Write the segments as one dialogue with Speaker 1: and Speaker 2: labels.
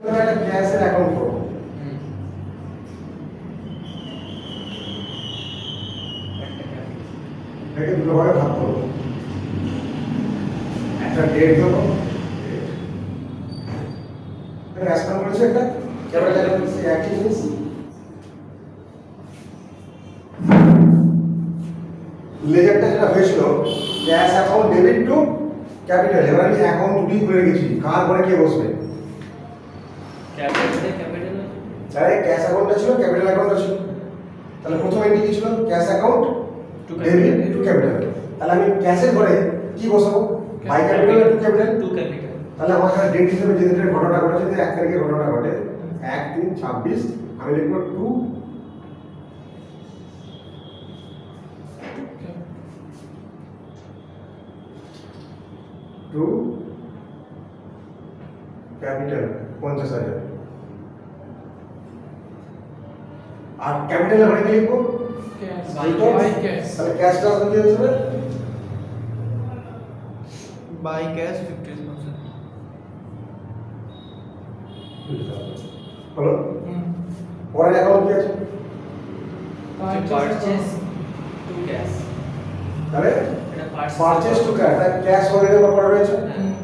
Speaker 1: একটা ক্যাশের অ্যাকাউন্ট করো, এটাকে দুটো ভাগে ভাগ করো, একটা ডেট দেবো, ক্যাশ কাউন্ট করেছে একটা ক্যাপিটাল অ্যাকাউন্ট, সেই একই জিনিস। লেজারটা যেটা হয়েছিল cash account debit to capital, এবার আমি অ্যাকাউন্ট দুটি খুলে রেখেছি, কার পরে কে বসবে? আরে ক্যাশ অ্যাকাউন্টটা ছিল, ক্যাপিটাল অ্যাকাউন্টটা ছিল, তাহলে প্রথম এন্ট্রি কি ছিল? Cash account debit to capital. তাহলে আমি ক্যাশের পরে কি বসাবো? By capital to capital? To capital. তাহলে আমার কাছে ডেট হিসেবে যে দিনের ঘটনা ঘটেছে, যে 1 তারিখে ঘটনা ঘটে 1/3/26, আমি লিখব 2 ক্যাপিটাল 50,000। আর ক্যাপিটালের পরে কি লিখব? ক্যাশ। তাহলে ক্যাশটা কি হচ্ছে?
Speaker 2: বাই ক্যাশ 50,000
Speaker 1: হলো। পরের অ্যাকাউন্ট কি আছে?
Speaker 3: Purchase to cash.
Speaker 1: তাহলে
Speaker 3: এটা
Speaker 1: পারচেজ টু ক্যাশ, তাহলে ক্যাশ অলরেডি আমার পড়া রয়েছে,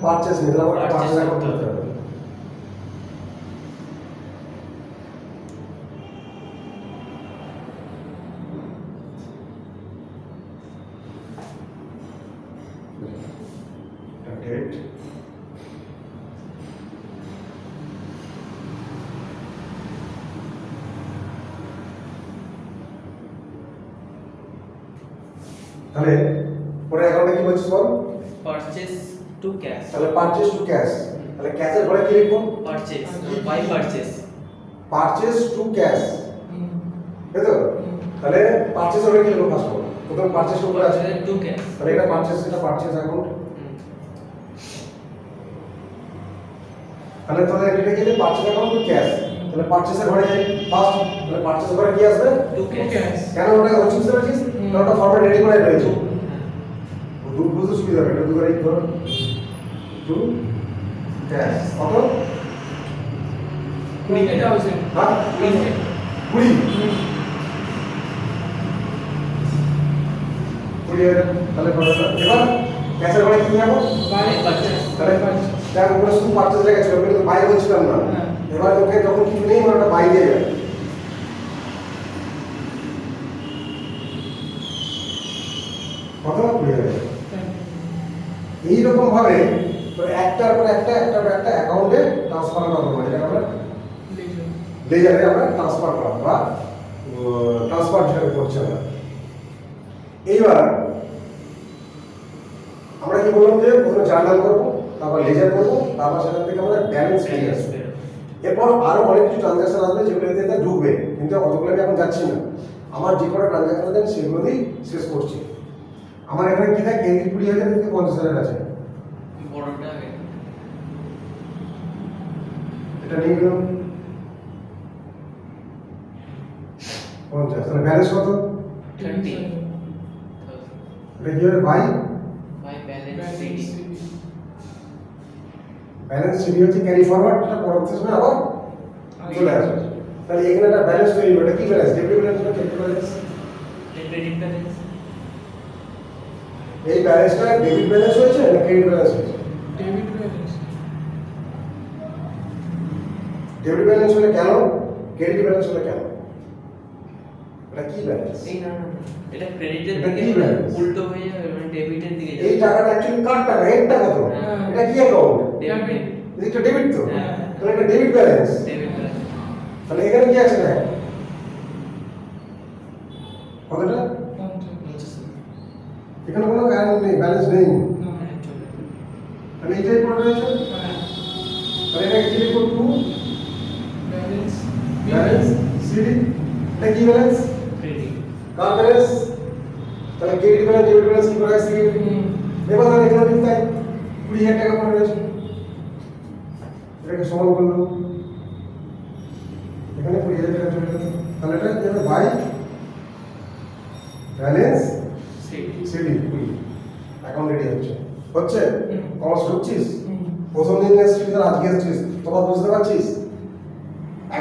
Speaker 1: পারচেজ নিতে হবে,
Speaker 3: Purchase
Speaker 1: পারচেজ অ্যাকাউন্ট
Speaker 3: করতে
Speaker 1: করতে হবে। ডেট তাহলে পরে অ্যাকাউন্টে কি বলছিস বল?
Speaker 3: Purchase to cash.
Speaker 1: তাহলে পারচেজ টু ক্যাশ, তাহলে ক্যাশের পরে কি লিখব?
Speaker 3: Purchase by purchase.
Speaker 1: Purchase to cash, তাই তো? তাহলে পারচেজ হবে কি লিখব? ফার্স্ট প্রথম পারচেজ উপরে আছে,
Speaker 3: টু ক্যাশ।
Speaker 1: তাহলে এটা পারচেজ, এটা পারচেজ অ্যাকাউন্ট। তাহলে তোদের এটা কি পারচেজ অ্যাকাউন্ট টু ক্যাশ, তাহলে পারচেজের ঘরে যাই ফার্স্ট, তাহলে পারচেজ ঘরে কি আসবে?
Speaker 3: To cash.
Speaker 1: কেন ওটা হচ্ছে সার্ভিস, কারণ ওটা ফরম্যাট রেডি করে রয়েছে, বুঝতে সুবিধা হবে, এটা দুবারই ধর টু ক্যাশ কত?
Speaker 2: 20,000
Speaker 1: হ্যাঁ 20 20,000। তাহলে কতটা এবার ক্যাশের ঘরে কি যাবো?
Speaker 2: By
Speaker 3: purchase.
Speaker 1: তাহলে দেখ উপরে শুধু পারচেজ লেখা ছিল, কিন্তু বাই বলছিলাম না।
Speaker 2: হ্যাঁ।
Speaker 1: এবার ওকে যখন কিছু নেই মানে ওটা বাই দিয়ে যাবে। কত 20,000। এইরকম ভাবে তো একটার পর একটা অ্যাকাউন্টে ট্রান্সফার করা হবে, যেটা আমরা লেজারে আমরা ট্রান্সফার করা বা ট্রান্সফার হিসাবে করছি আমরা। এইবার আমরা কি বললাম যে প্রথমে জার্নাল করবো, তারপর লেজার করবো, তারপর সেখান থেকে আমরা ব্যালেন্স নিয়ে আসবো। এরপর আরো অনেক কিছু ট্রানজাকশন আসবে যেগুলো এতে ঢুকবে, কিন্তু অতগুলো আমি এখন যাচ্ছি না। আমার যে কটা ট্রানজাকশন আছে সেগুলো দিয়েই শেষ করছি। আমার এখানে কি থাকে? 20,000 থেকে 50,000 আছে,
Speaker 3: বড়টা আগে।
Speaker 1: এটা নিয়ে গেলাম 50। তাহলে ব্যালেন্স কত?
Speaker 3: 30,000
Speaker 1: এটা কি হবে? Bye
Speaker 3: bye balance CD.
Speaker 1: Balance CD হচ্ছে ক্যারি ফরওয়ার্ড, এটা পরবর্তী সময় আবার চলে আসবে। তাহলে এখানে একটা ব্যালেন্স তৈরি হবে, এটা কি ব্যালেন্স? ডেবিট ব্যালেন্স না ক্রেডিট ব্যালেন্স?
Speaker 3: Credit balance.
Speaker 1: এই ব্যালেন্সটা ডেবিট ব্যালেন্স হয়েছে না ক্রেডিট ব্যালেন্স হয়েছে?
Speaker 2: Debit balance.
Speaker 1: ডেবিট ব্যালেন্স হলে কেন, ক্রেডিট ব্যালেন্স হলে কেন? এটা কি ব্যালেন্স?
Speaker 3: এই না না না, এটা ক্রেডিটের
Speaker 1: এটা
Speaker 3: দিকে
Speaker 1: কি balance?
Speaker 3: উল্টো হয়ে যাবে, মানে ডেবিটের দিকে
Speaker 1: এই
Speaker 3: যাবে।
Speaker 1: টাকাটা অ্যাকচুয়ালি কার টাকা? এর টাকা তো।
Speaker 3: হ্যাঁ।
Speaker 1: এটা কি অ্যাকাউন্ট?
Speaker 3: ডেবিট।
Speaker 1: এটা ডেবিট তো।
Speaker 3: হ্যাঁ।
Speaker 1: তাহলে এটা ডেবিট ব্যালেন্স।
Speaker 3: Debit balance.
Speaker 1: তাহলে এখানে কি আছে না? কতটা?
Speaker 3: 50,000।
Speaker 1: এখানে কোনো কারণ নেই, ব্যালেন্স নেই।
Speaker 3: হ্যাঁ, চলে।
Speaker 1: তাহলে এটাই পড়ে রয়েছে। তাহলে এটা কি লিখব? টু
Speaker 2: ব্যালেন্স
Speaker 1: ব্যালেন্স সিডি, এটা কি ব্যালেন্স?
Speaker 3: ক্রেডিট।
Speaker 1: কার ব্যালেন্স? তাহলে ক্রেডিট ব্যালেন্স ডেবিট ব্যালেন্স কি করে আসছে? এবার তাহলে এখানে ঠিক তাই 20,000 টাকা পড়ে রয়েছে, এটাকে সমান করলাম, এখানে 20,000 টাকা চলে গেল। তাহলে এটা কি হবে? By balance
Speaker 3: CD.
Speaker 1: CD 20 account ready হচ্ছে। হচ্ছে
Speaker 2: হুম।
Speaker 1: কমার্স ঢুকছিস? প্রথম দিন এসেছিস আর আজকে এসেছিস, তোমার বুঝতে পারছিস?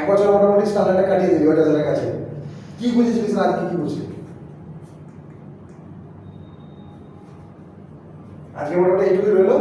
Speaker 1: বছর মোটামুটি স্ট্যান্ডার্ডে কাটিয়ে দিলি ওটা যারা কাছে কি বুঝেছিলিস না আজকে কি বুঝলি আজকে মোটামুটি এইটুকুই রইলো